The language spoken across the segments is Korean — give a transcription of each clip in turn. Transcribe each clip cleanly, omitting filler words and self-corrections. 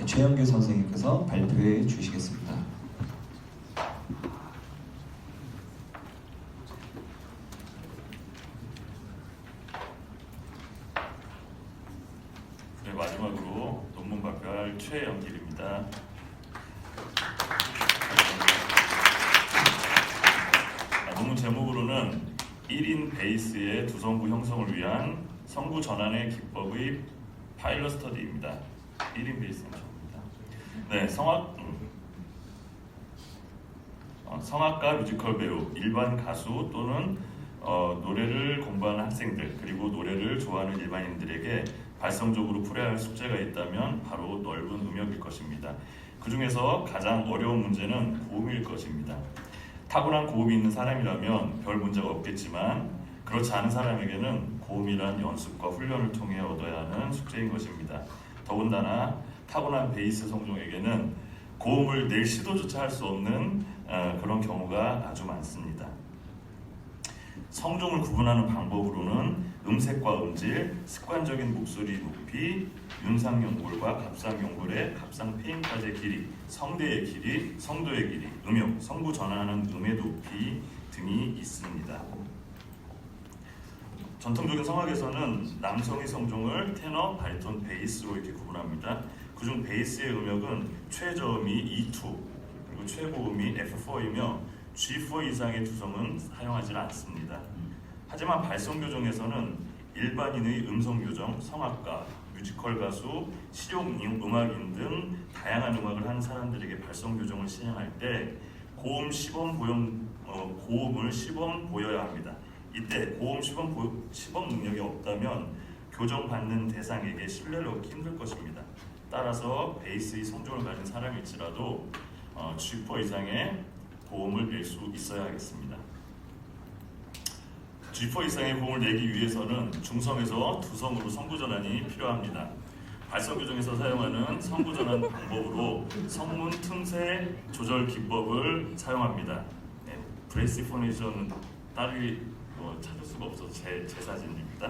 최영규 선생님께서 발표해 주시겠습니다. 네, 마지막으로 논문 발표할 최영길입니다. 논문 제목으로는 1인 베이스의 두성구 형성을 위한 성구 전환의 기법의 파일럿 스터디입니다. 1인 베이스 형성입니다. 네, 성악가, 뮤지컬 배우, 일반 가수 또는 노래를 공부하는 학생들 그리고 노래를 좋아하는 일반인들에게 발성적으로 풀어야 할 숙제가 있다면 바로 넓은 음역일 것입니다. 그 중에서 가장 어려운 문제는 고음일 것입니다. 타고난 고음이 있는 사람이라면 별 문제가 없겠지만 그렇지 않은 사람에게는 고음이란 연습과 훈련을 통해 얻어야 하는 숙제인 것입니다. 더군다나 타고난 베이스 성종에게는 고음을 낼 시도조차 할 수 없는 그런 경우가 아주 많습니다. 성종을 구분하는 방법으로는 음색과 음질, 습관적인 목소리 높이, 윤상연골과 갑상연골의 갑상폐임까지의 길이, 성대의 길이, 성도의 길이, 음역, 성구 전하는 음의 높이 등이 있습니다. 전통적인 성악에서는 남성의 성종을 테너, 바리톤, 베이스로 이렇게 구분합니다. 그중 베이스의 음역은 최저음이 E2 그리고 최고음이 F4이며 G4 이상의 두성은 사용하지 않습니다. 하지만 발성 교정에서는 일반인의 음성 교정, 성악가, 뮤지컬 가수, 실용음악인 등 다양한 음악을 하는 사람들에게 발성 교정을 시행할 때 고음을 시범 보여야 합니다. 이때 고음 시범 능력이 없다면 교정받는 대상에게 신뢰를 얻기 힘들 것입니다. 따라서 베이스의 성종을 가진 사람일지라도 G4 이상의 고음을 낼 수 있어야 하겠습니다. G4 이상의 고음을 내기 위해서는 중성에서 두성으로 성구전환이 필요합니다. 발성 교정에서 사용하는 성구전환 방법으로 성문 틈새 조절 기법을 사용합니다. 네, 브레시포네이션은 딸이 찾을 수가 없어서 제 사진입니다.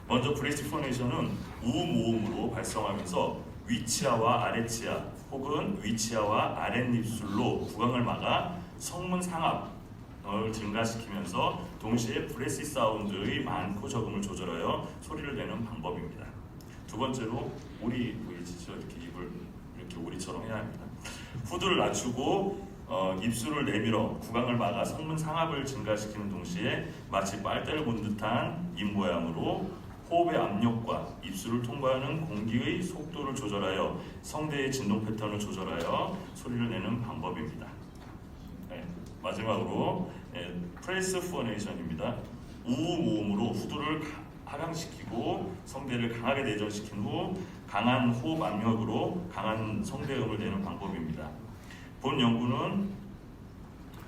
먼저 브레시포네이션은 우모음으로 발성하면서 위치아와 아래치아 혹은 위치아와 아랫입술로 구강을 막아 성문 상압을 증가시키면서 동시에 브레시 사운드의 많고 적음을 조절하여 소리를 내는 방법입니다. 두 번째로 오리 보이시죠? 이렇게 입을 이렇게 오리처럼 해야 합니다. 후두를 낮추고 입술을 내밀어 구강을 막아 성문 상압을 증가시키는 동시에 마치 빨대를 본 듯한 입 모양으로 호흡의 압력과 입술을 통과하는 공기의 속도를 조절하여 성대의 진동 패턴을 조절하여 소리를 내는 방법입니다. 네, 마지막으로 프레스 포네이션입니다. 우모음으로 후두를 하강시키고 성대를 강하게 내전시킨 후 강한 호흡 압력으로 강한 성대음을 내는 방법입니다. 본 연구는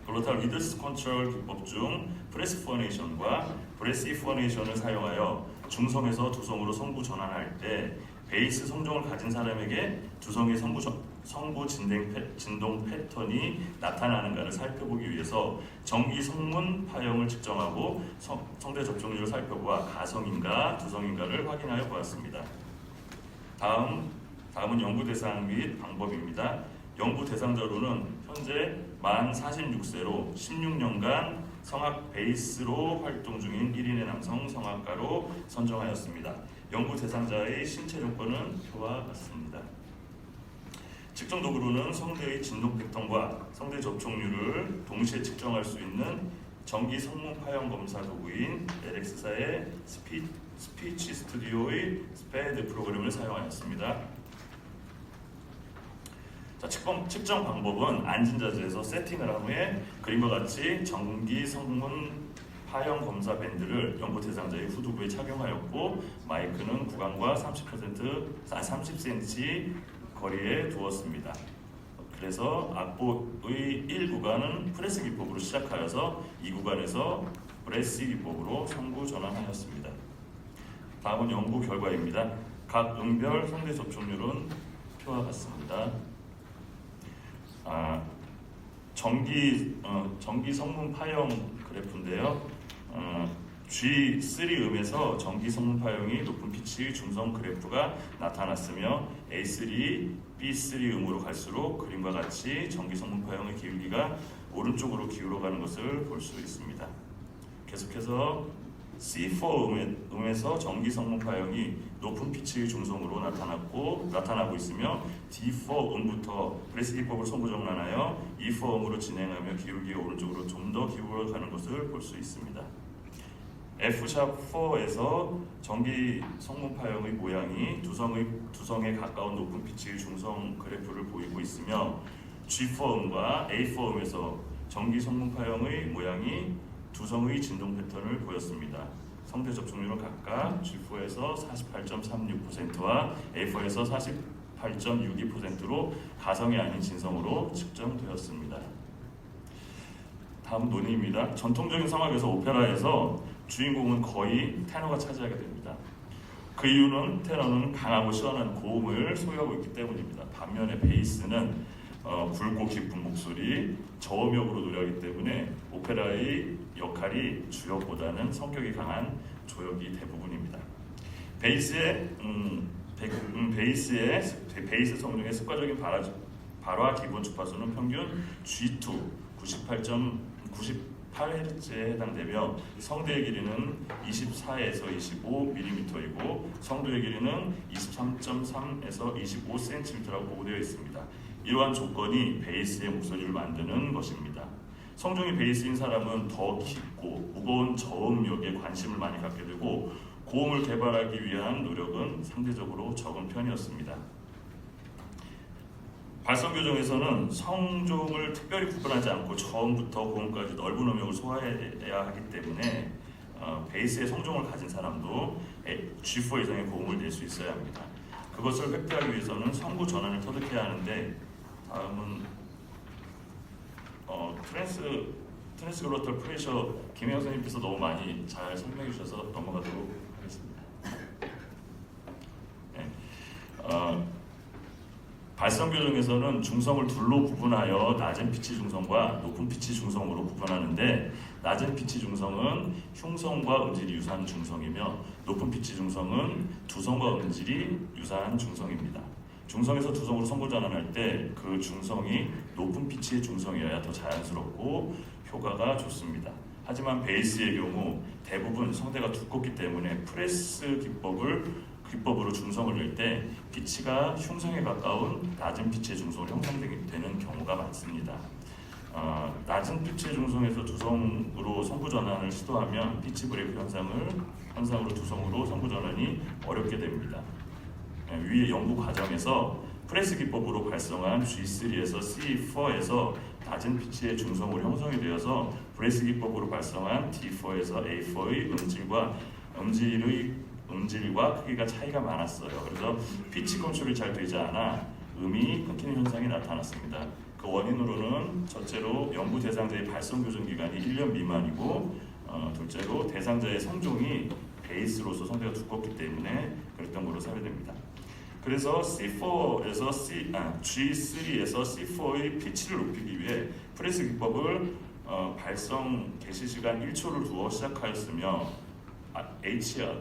글로탈 리더스 컨트롤 기법 중 프레스 포네이션과 브레시포네이션을 사용하여 중성에서 두성으로 성구 전환할 때 베이스 성종을 가진 사람에게 두성의 성구 진동 패턴이 나타나는가를 살펴보기 위해서 정기 성문 파형을 측정하고 성대 접촉률을 살펴보아 가성인가 두성인가를 확인하여 보았습니다. 다음은 연구 대상 및 방법입니다. 연구 대상자로는 현재 만 46세로 16년간 성악 베이스로 활동 중인 1인의 남성 성악가로 선정하였습니다. 연구 대상자의 신체 조건은 표와 같습니다. 측정 도구로는 성대의 진동 패턴과 성대 접촉률을 동시에 측정할 수 있는 정기 성문 파형 검사 도구인 LX사의 스피치 스튜디오의 스페드 프로그램을 사용하였습니다. 자, 측정 방법은 앉은 자세에서 세팅을 한 후에 그림과 같이 정기 성문 파형 검사 밴드를 연구 대상자의 후두부에 착용하였고 마이크는 구강과 30cm 거리에 두었습니다. 그래서 악보의 1구간은 프레스 기법으로 시작하여서 2구간에서 브레시 기법으로 성구 전환하였습니다. 다음은 연구 결과입니다. 각 음별 성대 접촉률은 표와 같습니다. 정기 성문 파형 그래프인데요. G3음에서 전기 성분 파형이 높은 피치 중성 그래프가 나타났으며 A3, B3음으로 갈수록 그림과 같이 전기 성분 파형의 기울기가 오른쪽으로 기울어가는 것을 볼 수 있습니다. 계속해서 C4음에서 전기 성분 파형이 높은 피치의 중성으로 나타나고 있으며 D4음부터 브레스 기법을 성분 정란하여 E4음으로 진행하며 기울기가 오른쪽으로 좀 더 기울어가는 것을 볼 수 있습니다. F#4에서 전기 성분 파형의 모양이 두성에 가까운 높은 피치의 중성 그래프를 보이고 있으며 G4음과 A4음에서 전기 성분 파형의 모양이 두성의 진동 패턴을 보였습니다. 성대 접촉률은 각각 G4에서 48.36%와 A4에서 48.62%로 가성이 아닌 진성으로 측정되었습니다. 다음 논의입니다. 전통적인 성악에서 오페라에서 주인공은 거의 테너가 차지하게 됩니다. 그 이유는 테너는 강하고 시원한 고음을 소유하고 있기 때문입니다. 반면에 베이스는 굵고 깊은 목소리, 저음역으로 노래하기 때문에 오페라의 역할이 주역보다는 성격이 강한 조역이 대부분입니다. 베이스의 성종의 습관적인 발화 기본 주파수는 평균 G2 98Hz에 해당되며 성대의 길이는 24에서 25mm이고 성도의 길이는 23.3에서 25cm라고 보고되어 있습니다. 이러한 조건이 베이스의 목소리를 만드는 것입니다. 성종이 베이스인 사람은 더 깊고 무거운 저음역에 관심을 많이 갖게 되고 고음을 개발하기 위한 노력은 상대적으로 적은 편이었습니다. 발성 교정에서는 성종을 특별히 구분하지 않고 저음부터 고음까지 넓은 음역을 소화해야 하기 때문에 베이스의 성종을 가진 사람도 G4 이상의 고음을 낼 수 있어야 합니다. 그것을 획득하기 위해서는 성구 전환을 터득해야 하는데 다음은 트랜스글로털 프레셔 김혜영 선생님께서 너무 많이 잘 설명해 주셔서 넘어가도록 하겠습니다. 네. 발성 교정에서는 중성을 둘로 구분하여 낮은 피치 중성과 높은 피치 중성으로 구분하는데 낮은 피치 중성은 흉성과 음질이 유사한 중성이며 높은 피치 중성은 두성과 음질이 유사한 중성입니다. 중성에서 두성으로 성분 전환할 때 그 중성이 높은 피치의 중성이어야 더 자연스럽고 효과가 좋습니다. 하지만 베이스의 경우 대부분 성대가 두껍기 때문에 프레스 기법으로 중성을 낼 때 피치가 흉성에 가까운 낮은 피치의 중성으로 형성되는 경우가 많습니다. 낮은 피치의 중성에서 두성으로 성부 전환을 시도하면 피치 브레이크 현상으로 두성으로 성부 전환이 어렵게 됩니다. 위의 연구 과정에서 프레스 기법으로 발성한 G3에서 C4에서 낮은 피치의 중성으로 형성이 되어서 프레스 기법으로 발성한 D4에서 A4의 음질과 크기가 차이가 많았어요. 그래서 피치 컨트롤이 잘 되지 않아 음이 끊기는 현상이 나타났습니다. 그 원인으로는 첫째로 연구 대상자의 발성 교정 기간이 1년 미만이고 둘째로 대상자의 성종이 베이스로서 성대가 두껍기 때문에 그랬던 걸로 사례됩니다. 그래서 G3에서 C4의 피치를 높이기 위해 프레스 기법을 발성 개시 시간 1초를 두어 시작하였으며 HR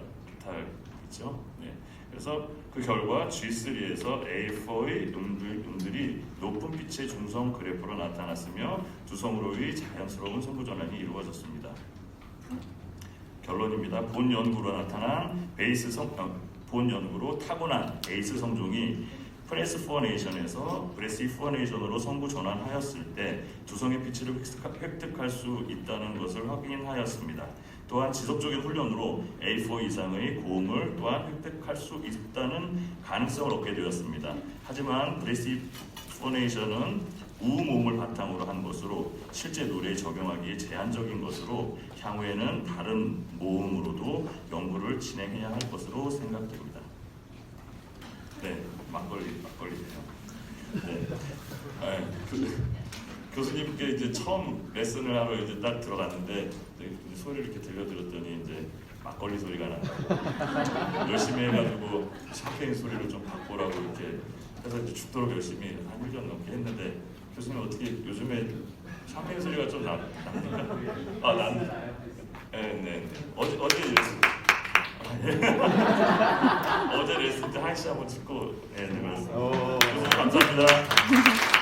있죠. 네. 그래서 그 결과 G3에서 A4의 음들이 높은 피치의 중성 그래프로 나타났으며 두성으로의 자연스러운 성부 전환이 이루어졌습니다. 결론입니다. 본 연구로 타고난 베이스 성종이 프레스 포어네이션에서 브레스 포어네이션으로 성부 전환하였을 때 두성의 피치를 획득할 수 있다는 것을 확인하였습니다. 또한 지속적인 훈련으로 A4 이상의 고음을 또한 획득할 수 있다는 가능성을 얻게 되었습니다. 하지만 브레스 포어네이션은 우모음을 바탕으로 한 것으로 실제 노래에 적용하기에 제한적인 것으로 향후에는 다른 모음으로도 연구를 진행해야 할 것으로 생각됩니다. 네, 막걸리네요. 네, 교수님께 이제 처음 레슨을 하러 이제 딱 들어갔는데 소리를 이렇게 들려드렸더니 이제 막걸리 소리가 난다고 열심히 해가지고 샴페인 소리를 좀 바꾸라고 이렇게 해서 이제 죽도록 열심히 한 1년 넘게 했는데 교수님 어떻게 요즘에 샴페인 소리가 좀 납니까? 네. 어제 레슨. 어제 레슨 때 한시 한번 찍고 네, 그렇습니다. 감사합니다.